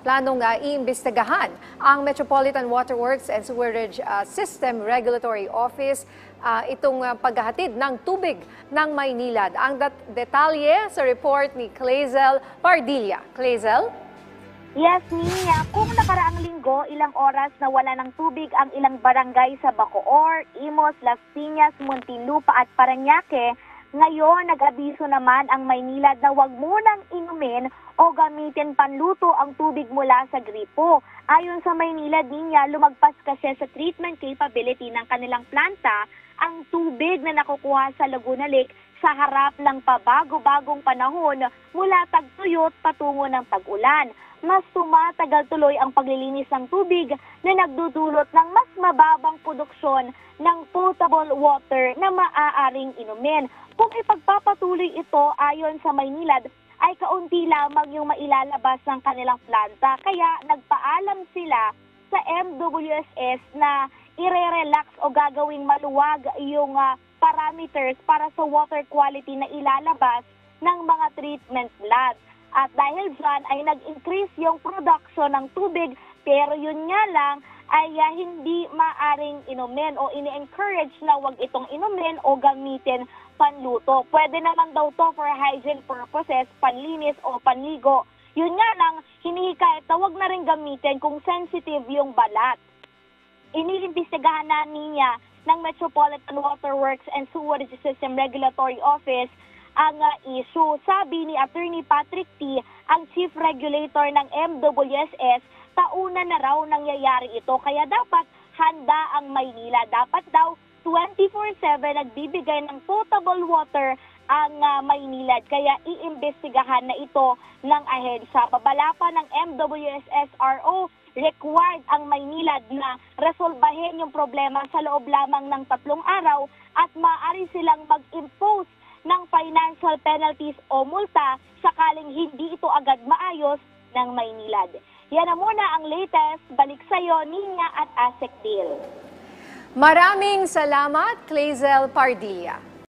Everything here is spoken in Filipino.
Planong iimbestigahan ang Metropolitan Water Works and Sewerage System Regulatory Office itong paghahatid ng tubig ng Maynilad. Ang detalye sa report ni Clazel Pardilla. Clazel? Yes, Nia. Kung nakaraang linggo, ilang oras na wala ng tubig ang ilang barangay sa Bacoor, Imos, Las Piñas, Muntinlupa at Parañaque, ngayon nag-abiso naman ang Maynilad na huwag munang inumin o gamitin panluto ang tubig mula sa gripo. Ayon sa Maynilad, Nia, lumagpas kasi sa treatment capability ng kanilang planta ang tubig na nakukuha sa Laguna Lake sa harap ng pabago-bagong panahon mula tagtuyot patungo ng tag-ulan. Mas tumatagal tuloy ang paglilinis ng tubig na nagdudulot ng mas mababang produksyon ng potable water na maaaring inumin. Kung ipagpapatuloy ito ayon sa Maynilad, ay kaunti lamang yung mailalabas ng kanilang planta. Kaya nagpaalam sila sa MWSS na ire-relax o gagawing maluwag yung parameters para sa water quality na ilalabas ng mga treatment plant. At dahil dyan ay nag-increase yung production ng tubig, pero yun nga lang ay hindi maaring inumin o ini-encourage na wag itong inumin o gamitin panluto. Pwede naman daw to for hygiene purposes, panlinis o panligo. Yun nga lang, hinihikayat na wag na rin gamitin kung sensitive yung balat. Iniimbestigahan na niya ng Metropolitan Water Works and Sewerage System Regulatory Office ang issue. Sabi ni Attorney Patrick T., ang Chief Regulator ng MWSS, tauna na raw nangyayari ito. Kaya dapat handa ang Maynila. Dapat daw 24/7 nagbibigay ng potable water ang Maynilad. Kaya iimbestigahan na ito ng ahensya. Babala pa ng MWSS-RO, required ang Maynilad na resolbahin yung problema sa loob lamang ng 3 araw at maaari silang mag-impose ng financial penalties o multa sakaling hindi ito agad maayos ng Maynilad. Yan na muna ang latest. Balik sa'yo, Nina at Asek Deal. Maraming salamat, Clazel Pardilla.